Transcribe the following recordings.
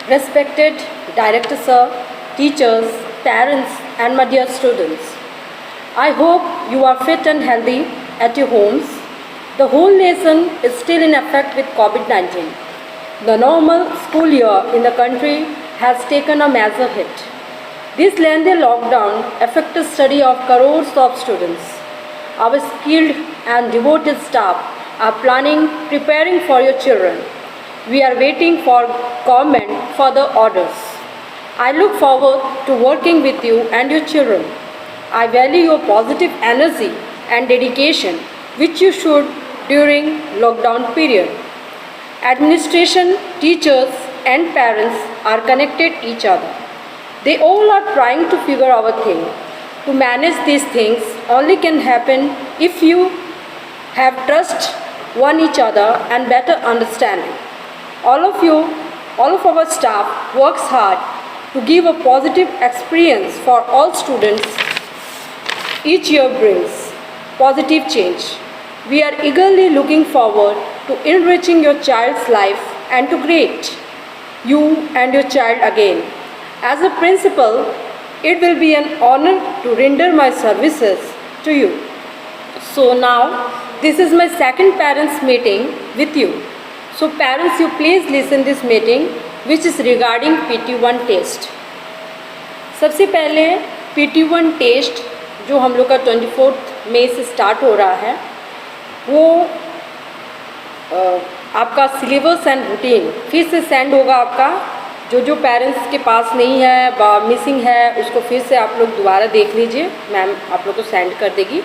Respected Director Sir, teachers, parents and my dear students, I hope you are fit and healthy at your homes. The whole nation is still in effect with COVID-19. The normal school year in the country has taken a major hit. This lengthy lockdown affected the study of crores of students. Our skilled and devoted staff are preparing for your children. We are waiting for government further orders. I look forward to working with you and your children. I value your positive energy and dedication, which you showed during lockdown period. Administration, teachers and parents are connected each other. They all are trying to figure out a thing. To manage these things only can happen if you have trust one each other and better understanding. All of our staff works hard to give a positive experience for all students. Each year brings positive change. We are eagerly looking forward to enriching your child's life and to greet you and your child again. As a principal, it will be an honor to render my services to you. So now, this is my second parents meeting with you. So parents, you please listen this meeting which is regarding PT1 test. सबसे पहले PT1 test जो हम लोग का 24 मई से start हो रहा है, वो आपका सिलेबस एंड रूटीन फिर से सेंड होगा. आपका जो पेरेंट्स के पास नहीं है, मिसिंग है, उसको फिर से आप लोग दोबारा देख लीजिए. मैम आप लोग को सेंड कर देगी.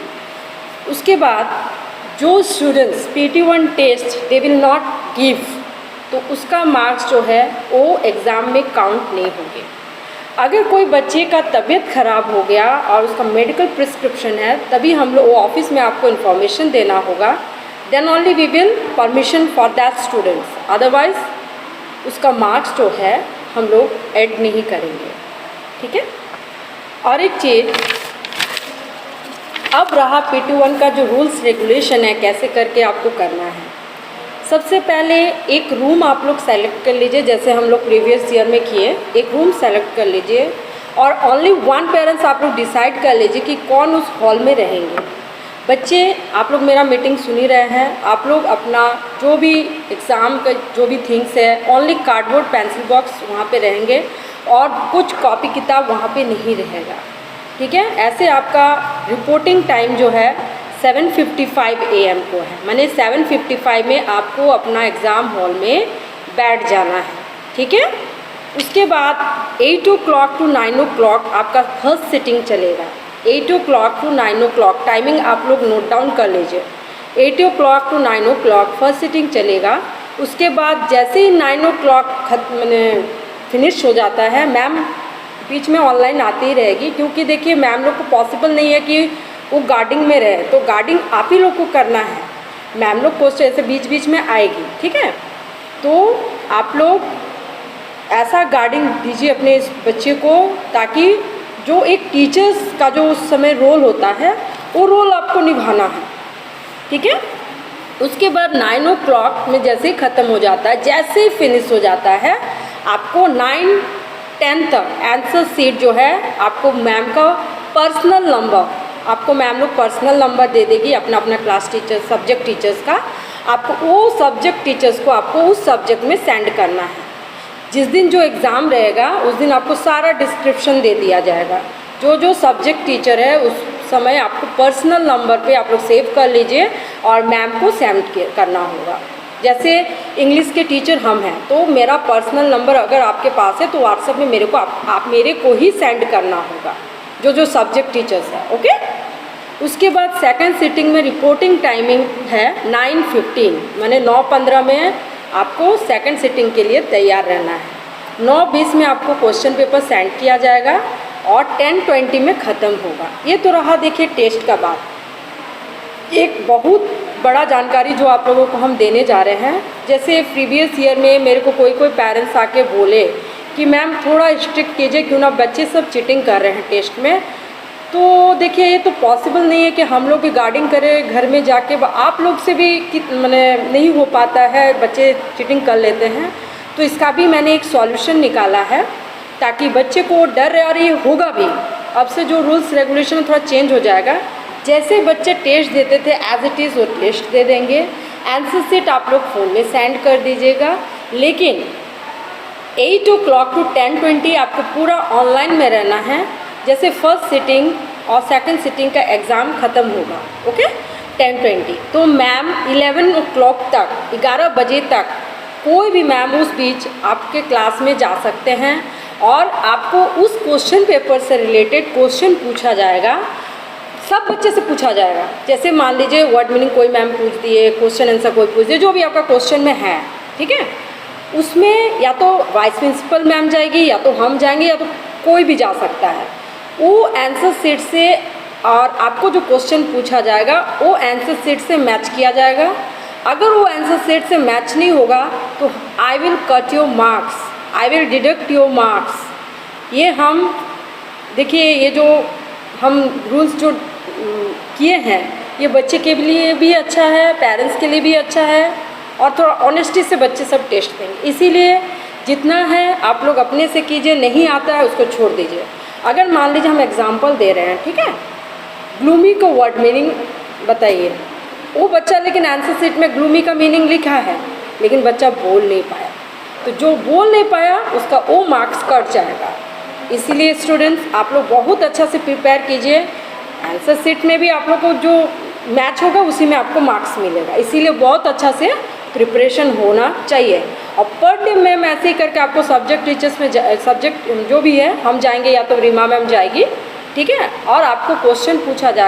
उसके बाद जो students PT1 test they will not give, तो उसका मार्क्स जो है वो एग्ज़ाम में काउंट नहीं होंगे. अगर कोई बच्चे का तबीयत ख़राब हो गया और उसका मेडिकल प्रिस्क्रिप्शन है, तभी हम लोग वो ऑफिस में आपको इन्फॉर्मेशन देना होगा. Then only we will permission for that students. Otherwise उसका मार्क्स जो है हम लोग ऐड नहीं करेंगे. ठीक है. और एक चीज़, अब रहा PT1 का जो रूल्स रेगुलेशन है, कैसे करके आपको करना है. सबसे पहले एक रूम आप लोग सेलेक्ट कर लीजिए, जैसे हम लोग प्रीवियस ईयर में किए. एक रूम सेलेक्ट कर लीजिए और ओनली वन पेरेंट्स आप लोग डिसाइड कर लीजिए कि कौन उस हॉल में रहेंगे. बच्चे आप लोग मेरा मीटिंग सुन ही रहे हैं. आप लोग अपना जो भी एग्ज़ाम का जो भी थिंग्स है, ओनली कार्डबोर्ड पेंसिल बॉक्स वहाँ पे रहेंगे और कुछ कॉपी किताब वहाँ पे नहीं रहेगा. ठीक है. ऐसे आपका रिपोर्टिंग टाइम जो है 7:55 AM को है. माने 7:55 में आपको अपना एग्ज़ाम हॉल में बैठ जाना है. ठीक है. उसके बाद 8 o'clock to 9 o'clock आपका फर्स्ट सिटिंग चलेगा. 8 o'clock to 9 o'clock टाइमिंग आप लोग नोट डाउन कर लीजिए. 8 o'clock to 9 o'clock first sitting चलेगा. उसके बाद जैसे ही 9 o'clock मैंने फिनिश हो जाता है, मैम बीच में ऑनलाइन आती ही रहेगी, क्योंकि देखिए मैम लोग को पॉसिबल नहीं है कि वो गार्डिंग में रहे, तो गार्डिंग आप ही लोग को करना है. मैम लोग क्वेश्चन ऐसे बीच बीच में आएगी. ठीक है. तो आप लोग ऐसा गार्डिंग दीजिए अपने इस बच्चे को, ताकि जो एक टीचर्स का जो उस समय रोल होता है, वो रोल आपको निभाना है. ठीक है. उसके बाद 9 o'clock में जैसे ही ख़त्म हो जाता है, जैसे ही फिनिश हो जाता है, आपको 9-10 तक आंसर सीट जो है आपको मैम का पर्सनल नंबर, आपको मैम लोग पर्सनल नंबर दे देगी अपना अपना क्लास टीचर सब्जेक्ट टीचर्स का. आपको वो सब्जेक्ट टीचर्स को आपको उस सब्जेक्ट में सेंड करना है. जिस दिन जो एग्ज़ाम रहेगा उस दिन आपको सारा डिस्क्रिप्शन दे दिया जाएगा. जो सब्जेक्ट टीचर है उस समय आपको पर्सनल नंबर पे आप लोग सेव कर लीजिए और मैम को सेंड करना होगा. जैसे इंग्लिश के टीचर हम हैं, तो मेरा पर्सनल नंबर अगर आपके पास है तो व्हाट्सएप में मेरे को आप मेरे को ही सेंड करना होगा, जो सब्जेक्ट टीचर्स हैं. ओके. उसके बाद सेकंड सिटिंग में रिपोर्टिंग टाइमिंग है 9:15, माने 9:15 में आपको सेकंड सिटिंग के लिए तैयार रहना है. 9:20 में आपको क्वेश्चन पेपर सेंड किया जाएगा और 10:20 में ख़त्म होगा. ये तो रहा देखिए टेस्ट का बात. एक बहुत बड़ा जानकारी जो आप लोगों को हम देने जा रहे हैं. जैसे प्रीवियस ईयर में मेरे को कोई पेरेंट्स आके बोले कि मैम थोड़ा स्ट्रिक्ट कीजिए, क्यों ना बच्चे सब चीटिंग कर रहे हैं टेस्ट में. तो देखिए ये तो पॉसिबल नहीं है कि हम लोग भी गार्डिंग करें घर में जाके. आप लोग से भी मैंने नहीं हो पाता है, बच्चे चीटिंग कर लेते हैं. तो इसका भी मैंने एक सॉल्यूशन निकाला है ताकि बच्चे को डर और ये होगा भी। अब से जो रूल्स रेगुलेशन थोड़ा चेंज हो जाएगा। जैसे बच्चे टेस्ट देते थे एज इट इज़ वो टेस्ट दे देंगे। आंसर शीट आप लोग फ़ोन में सेंड कर दीजिएगा, लेकिन 8 o'clock to 10:20 आपको पूरा ऑनलाइन में रहना है। जैसे फर्स्ट सिटिंग और सेकंड सिटिंग का एग्ज़ाम ख़त्म होगा, ओके, 10:20, तो मैम 11 o'clock तक, 11 बजे तक कोई भी मैम उस बीच आपके क्लास में जा सकते हैं और आपको उस क्वेश्चन पेपर से रिलेटेड क्वेश्चन पूछा जाएगा। सब बच्चे से पूछा जाएगा। जैसे मान लीजिए वर्ड मीनिंग कोई मैम पूछ दिए, क्वेश्चन आंसर कोई पूछ दिए, जो भी आपका क्वेश्चन में है, ठीक है, उसमें या तो वाइस प्रिंसिपल मैम जाएगी या तो हम जाएंगे या तो कोई भी जा सकता है। वो आंसर शीट से और आपको जो क्वेश्चन पूछा जाएगा वो आंसर शीट से मैच किया जाएगा। अगर वो आंसर शीट से मैच नहीं होगा तो I will cut your marks, I will deduct your marks. ये हम देखिए, ये जो हम रूल्स जो किए हैं ये बच्चे के लिए भी अच्छा है, पेरेंट्स के लिए भी अच्छा है और थोड़ा ऑनेस्टी से बच्चे सब टेस्ट देंगे। इसीलिए जितना है आप लोग अपने से कीजिए, नहीं आता है उसको छोड़ दीजिए। अगर मान लीजिए हम एग्जांपल दे रहे हैं, ठीक है, ग्लूमी को वर्ड मीनिंग बताइए। वो बच्चा लेकिन आंसर शीट में ग्लूमी का मीनिंग लिखा है लेकिन बच्चा बोल नहीं पाया, तो जो बोल नहीं पाया उसका वो मार्क्स कट जाएगा। इसीलिए स्टूडेंट्स आप लोग बहुत अच्छा से प्रिपेयर कीजिए। आंसर शीट में भी आप लोग को जो मैच होगा उसी में आपको मार्क्स मिलेगा। इसीलिए बहुत अच्छा से प्रिपरेशन होना चाहिए। और पर डे मैम ऐसे ही करके आपको सब्जेक्ट टीचर्स में सब्जेक्ट जो भी है हम जाएंगे या तो रीमा मैम जाएगी, ठीक है, और आपको क्वेश्चन पूछा जाएगा।